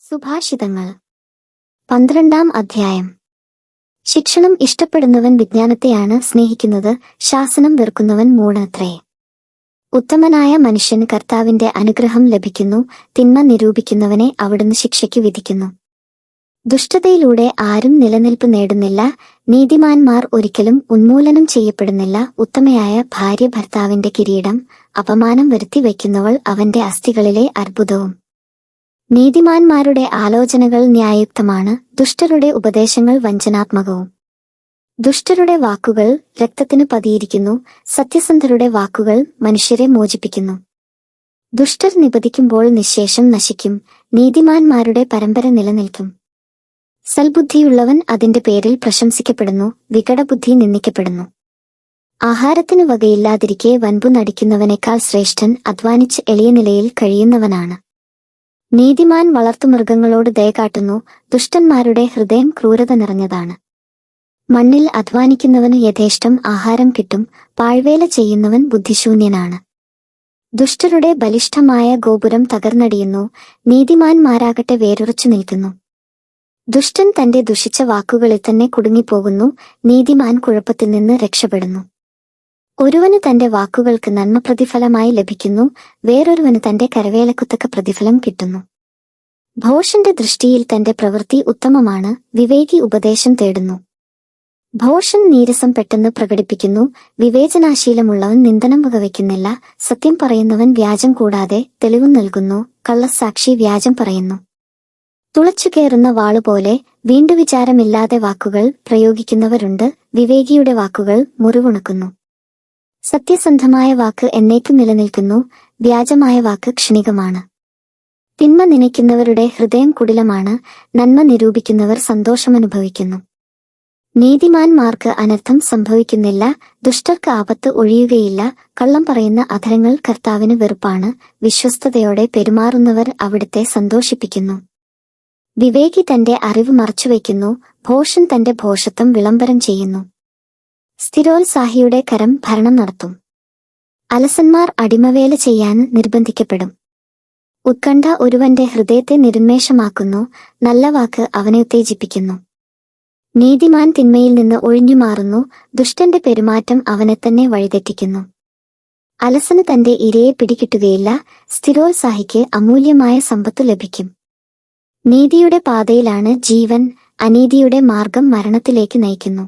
സുഭാഷിതങ്ങൾ 12-ാം അധ്യായം. ശിക്ഷണം ഇഷ്ടപ്പെടുന്നവൻ വിജ്ഞാനത്തെയാണ് സ്നേഹിക്കുന്നത്, ശാസനം വെറുക്കുന്നവൻ മൂഢനത്രേ. ഉത്തമനായ മനുഷ്യന് കർത്താവിന്റെ അനുഗ്രഹം ലഭിക്കുന്നു, തിന്മ നിരൂപിക്കുന്നവനെ അവിടുന്ന് ശിക്ഷയ്ക്കു വിധിക്കുന്നു. ദുഷ്ടതയിലൂടെ ആരും നിലനിൽപ്പ് നേടുന്നില്ല, നീതിമാന്മാർ ഒരിക്കലും ഉന്മൂലനം ചെയ്യപ്പെടുന്നില്ല. ഉത്തമയായ ഭാര്യ ഭർത്താവിന്റെ കിരീടം, അപമാനം വരുത്തി വയ്ക്കുന്നവൾ അവന്റെ അസ്ഥികളിലെ അർബുദവും. നീതിമാന്മാരുടെ ആലോചനകൾ ന്യായയുക്തമാണ്, ദുഷ്ടരുടെ ഉപദേശങ്ങൾ വഞ്ചനാത്മകവും. ദുഷ്ടരുടെ വാക്കുകൾ രക്തത്തിന് പതിയിരിക്കുന്നു, സത്യസന്ധരുടെ വാക്കുകൾ മനുഷ്യരെ മോചിപ്പിക്കുന്നു. ദുഷ്ടർ നിപതിക്കുമ്പോൾ നിശ്ശേഷം നശിക്കും, നീതിമാന്മാരുടെ പരമ്പര നിലനിൽക്കും. സൽബുദ്ധിയുള്ളവൻ അതിന്റെ പേരിൽ പ്രശംസിക്കപ്പെടുന്നു, വികടബുദ്ധി നിന്ദിക്കപ്പെടുന്നു. ആഹാരത്തിന് വകയില്ലാതിരിക്കെ വൻപു നടിക്കുന്നവനേക്കാൾ ശ്രേഷ്ഠൻ അധ്വാനിച്ച് എളിയ നിലയിൽ കഴിയുന്നവനാണ്. നീതിമാൻ വളർത്തുമൃഗങ്ങളോട് ദയ കാട്ടുന്നു, ദുഷ്ടന്മാരുടെ ഹൃദയം ക്രൂരത നിറഞ്ഞതാണ്. മണ്ണിൽ അധ്വാനിക്കുന്നവന് യഥേഷ്ടം ആഹാരം കിട്ടും, പാഴ്വേല ചെയ്യുന്നവൻ ബുദ്ധിശൂന്യനാണ്. ദുഷ്ടരുടെ ബലിഷ്ഠമായ ഗോപുരം തകർന്നടിയുന്നു, നീതിമാന്മാരാകട്ടെ വേരുറച്ചു നിൽക്കുന്നു. ദുഷ്ടൻ തന്റെ ദുഷിച്ച വാക്കുകളിൽ തന്നെ കുടുങ്ങിപ്പോകുന്നു, നീതിമാൻ കുഴപ്പത്തിൽ നിന്ന് രക്ഷപ്പെടുന്നു. ഒരുവന് തന്റെ വാക്കുകൾക്ക് നന്മ പ്രതിഫലമായി ലഭിക്കുന്നു, വേറൊരുവന് തന്റെ കരവേലക്കുത്തക്ക പ്രതിഫലം കിട്ടുന്നു. ഭോഷന്റെ ദൃഷ്ടിയിൽ തന്റെ പ്രവൃത്തി ഉത്തമമാണ്, വിവേകി ഉപദേശം തേടുന്നു. ഭോഷൻ നീരസം പെട്ടെന്ന് പ്രകടിപ്പിക്കുന്നു, വിവേചനാശീലമുള്ളവൻ നിന്ദനം വകവയ്ക്കുന്നില്ല. സത്യം പറയുന്നവൻ വ്യാജം കൂടാതെ തെളിവ് നൽകുന്നു, കള്ളസാക്ഷി വ്യാജം പറയുന്നു. തുളച്ചുകയറുന്ന വാളുപോലെ വീണ്ടുവിചാരമില്ലാതെ വാക്കുകൾ പ്രയോഗിക്കുന്നവരുണ്ട്, വിവേകിയുടെ വാക്കുകൾ മുറിവുണക്കുന്നു. സത്യസന്ധമായ വാക്ക് എന്നേക്കും നിലനിൽക്കുന്നു, വ്യാജമായ വാക്ക് ക്ഷണികമാണ്. തിന്മ നനയ്ക്കുന്നവരുടെ ഹൃദയം കുടിലമാണ്, നന്മ നിരൂപിക്കുന്നവർ സന്തോഷമനുഭവിക്കുന്നു. നീതിമാന്മാർക്ക് അനർത്ഥം സംഭവിക്കുന്നില്ല, ദുഷ്ടർക്ക് ആപത്ത് ഒഴിയുകയില്ല. കള്ളം പറയുന്ന അധരങ്ങൾ കർത്താവിന് വെറുപ്പാണ്, വിശ്വസ്തയോടെ പെരുമാറുന്നവർ അവിടുത്തെ സന്തോഷിപ്പിക്കുന്നു. വിവേകി തന്റെ അറിവ് മറച്ചുവയ്ക്കുന്നു, ഭോഷൻ തന്റെ ഭോഷത്വം വിളംബരം ചെയ്യുന്നു. സ്ഥിരോത്സാഹിയുടെ കരം ഭരണം നടത്തും, അലസന്മാർ അടിമവേല ചെയ്യാൻ നിർബന്ധിക്കപ്പെടും. ഉത്കണ്ഠ ഒരുവന്റെ ഹൃദയത്തെ നിരുന്മേഷമാക്കുന്നു, നല്ല വാക്ക് അവനെ ഉത്തേജിപ്പിക്കുന്നു. നീതിമാൻ തിന്മയിൽ നിന്ന് ഒഴിഞ്ഞുമാറുന്നു, ദുഷ്ടന്റെ പെരുമാറ്റം അവനെ തന്നെ വഴിതെറ്റിക്കുന്നു. അലസന് തന്റെ ഇരയെ പിടികിട്ടുകയില്ല, സ്ഥിരോത്സാഹിക്ക് അമൂല്യമായ സമ്പത്തു ലഭിക്കും. നീതിയുടെ പാതയിലാണ് ജീവൻ, അനീതിയുടെ മാർഗം മരണത്തിലേക്ക് നയിക്കുന്നു.